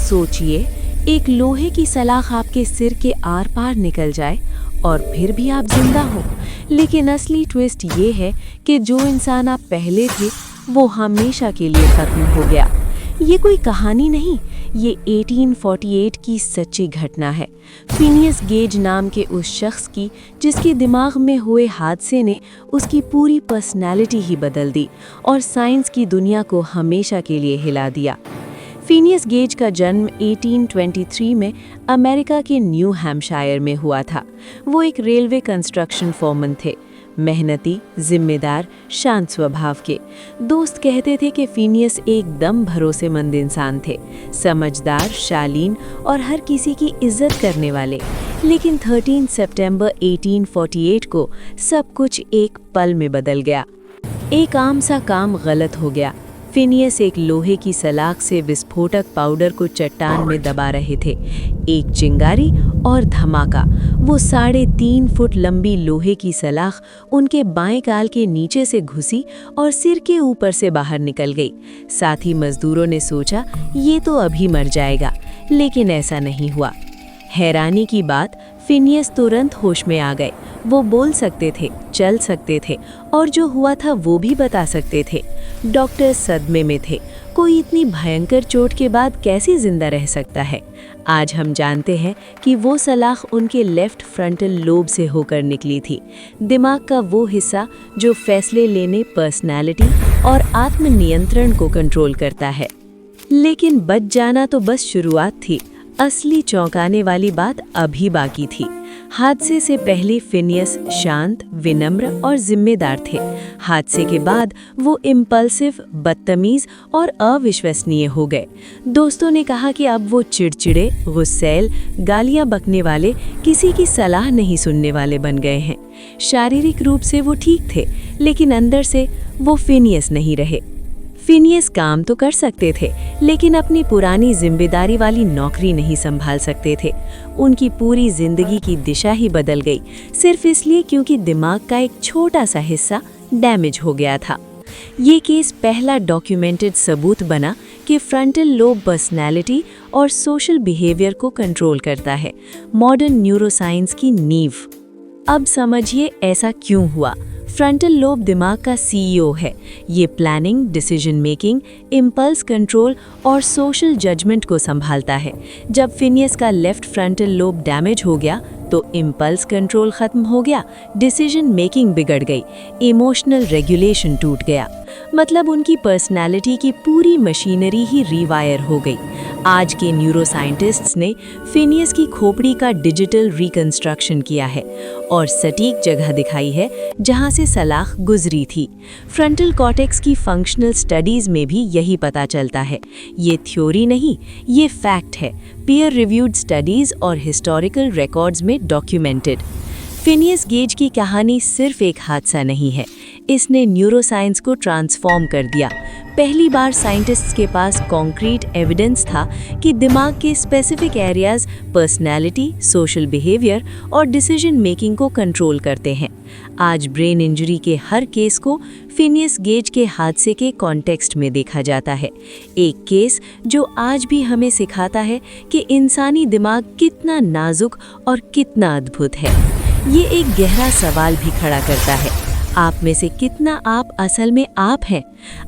सोचिए, एक लोहे की सलाख आपके सिर के आर पार निकल जाए और फिर भी आप जिंदा हो। लेकिन असली ट्विस्ट ये है कि जो इंसान आप पहले थे वो हमेशा के लिए खत्म हो गया। ये कोई कहानी नहीं, ये 1848 की सच्ची घटना है। फिनियस गेज नाम के उस शख्स की जिसके दिमाग में हुए हादसे ने उसकी पूरी पर्सनैलिटी ही बदल दी और साइंस की दुनिया को हमेशा के लिए हिला दिया। फिनियस गेज का जन्म 1823 में अमेरिका के न्यू हैम्पशायर में हुआ था। वो एक रेलवे कंस्ट्रक्शन फोरमैन थे, मेहनती, जिम्मेदार, शांत स्वभाव के। दोस्त कहते थे कि फिनियस एकदम भरोसेमंद इंसान थे, समझदार, शालीन और हर किसी की इज्जत करने वाले। लेकिन 13 सितंबर 1848 को सब कुछ एक पल में बदल गया। एक आम सा काम गलत हो गया। फिनियस एक लोहे की सलाख से विस्फोटक पाउडर को चट्टान में दबा रहे थे। एक चिंगारी और धमाका। वो 3.5 फुट लंबी लोहे की सलाख उनके बाएं गाल के नीचे से घुसी और सिर के ऊपर से बाहर निकल गई। साथी मजदूरों ने सोचा ये तो अभी मर जाएगा, लेकिन ऐसा नहीं हुआ। हैरानी की बात, फिनियस तुरंत होश में आ गए। वो बोल सकते थे, चल सकते थे और जो हुआ था वो भी बता सकते थे। डॉक्टर सदमे में थे, कोई इतनी भयंकर चोट के बाद कैसे जिंदा रह सकता है। आज हम जानते हैं कि वो सलाख उनके लेफ्ट फ्रंटल लोब से होकर निकली थी, दिमाग का वो हिस्सा जो फैसले लेने, पर्सनैलिटी और आत्मनियंत्रण को कंट्रोल करता है। लेकिन बच जाना तो बस शुरुआत थी, असली चौंकाने वाली बात अभी बाकी थी। हादसे से पहले फिनियस शांत, विनम्र और जिम्मेदार थे। हादसे के बाद वो इम्पल्सिव, बदतमीज और अविश्वसनीय हो गए। दोस्तों ने कहा कि अब वो चिड़चिड़े, गुस्सैल, गालियां बकने वाले, किसी की सलाह नहीं सुनने वाले बन गए हैं। शारीरिक रूप से वो ठीक थे, लेकिन अंदर से वो फिनियस नहीं रहे। फिनियस काम तो कर सकते थे, लेकिन अपनी पुरानी जिम्मेदारी वाली नौकरी नहीं संभाल सकते थे। उनकी पूरी जिंदगी की दिशा ही बदल गई, सिर्फ इसलिए क्योंकि दिमाग का एक छोटा सा हिस्सा डैमेज हो गया था। ये केस पहला डॉक्यूमेंटेड सबूत बना कि फ्रंटल लोब पर्सनैलिटी और सोशल बिहेवियर को कंट्रोल करता है, मॉडर्न न्यूरोसाइंस की नींव। अब समझिए ऐसा क्यों हुआ। फ्रंटल लोब दिमाग का सीईओ है। ये planning, decision making, impulse control और सोशल जजमेंट को संभालता है। जब फिनियस का लेफ्ट फ्रंटल लोब डैमेज हो गया तो इम्पल्स कंट्रोल खत्म हो गया, डिसीजन मेकिंग बिगड़ गई, इमोशनल रेगुलेशन टूट गया। मतलब उनकी पर्सनैलिटी की पूरी मशीनरी ही रीवायर हो गई। आज के न्यूरोसाइंटिस्ट्स ने फिनियस की खोपड़ी का डिजिटल रिकंस्ट्रक्शन किया है और सटीक जगह दिखाई है जहां से सलाख गुजरी थी। फ्रंटल कॉर्टेक्स की फंक्शनल स्टडीज में भी यही पता चलता है। ये थ्योरी नहीं, ये फैक्ट है, पीयर रिव्यूड स्टडीज और हिस्टोरिकल रिकॉर्ड्स में डॉक्यूमेंटेड। फिनियस गेज की कहानी सिर्फ एक हादसा नहीं है, इसने न्यूरोसाइंस को ट्रांसफॉर्म कर दिया। पहली बार साइंटिस्ट्स के पास कॉन्क्रीट एविडेंस था कि दिमाग के specific areas personality, social behaviour और डिसीजन मेकिंग को कंट्रोल करते हैं। आज ब्रेन इंजरी के हर केस को फिनियस गेज के हादसे के कॉन्टेक्स्ट में देखा जाता है। एक केस जो आज भी हमें सिखाता है कि इंसानी दिमाग कितना नाजुक और कितना अद्भुत है। ये एक गहरा सवाल भी खड़ा करता है, आप में से कितना आप असल में आप हैं?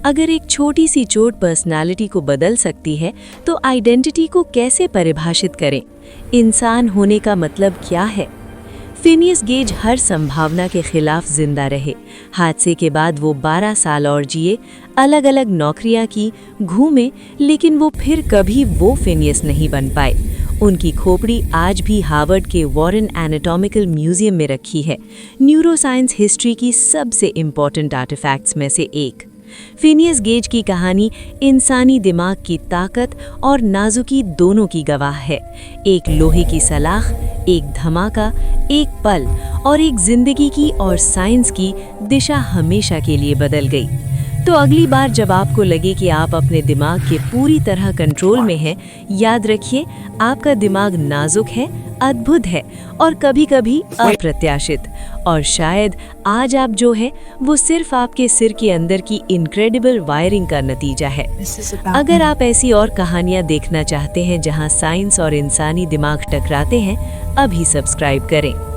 अगर एक छोटी सी चोट पर्सनालिटी को बदल सकती है तो आइडेंटिटी को कैसे परिभाषित करें? इंसान होने का मतलब क्या है? फिनियस गेज हर संभावना के खिलाफ जिंदा रहे। हादसे के बाद वो 12 साल और जिए, अलग अलग नौकरियां की, घूमे, लेकिन वो फिर कभी वो फिनियस नहीं बन पाए। उनकी खोपड़ी आज भी हार्वर्ड के वॉरेन एनाटॉमिकल म्यूजियम में रखी है, न्यूरोसाइंस हिस्ट्री की सबसे इम्पॉर्टेंट आर्टिफैक्ट्स में से एक। फिनियस गेज की कहानी इंसानी दिमाग की ताकत और नाजुकी दोनों की गवाह है। एक लोहे की सलाख, एक धमाका, एक पल और एक जिंदगी की और साइंस की दिशा हमेशा के लिए बदल गई। तो अगली बार जब आपको लगे कि आप अपने दिमाग के पूरी तरह कंट्रोल में हैं, याद रखिए आपका दिमाग नाजुक है, अद्भुत है और कभी-कभी अप्रत्याशित। और शायद आज आप जो है वो सिर्फ आपके सिर के अंदर की इनक्रेडिबल वायरिंग का नतीजा है। अगर आप ऐसी और कहानियां देखना चाहते हैं जहां साइंस और इंसानी दिमाग टकराते हैं, अभी सब्सक्राइब करें।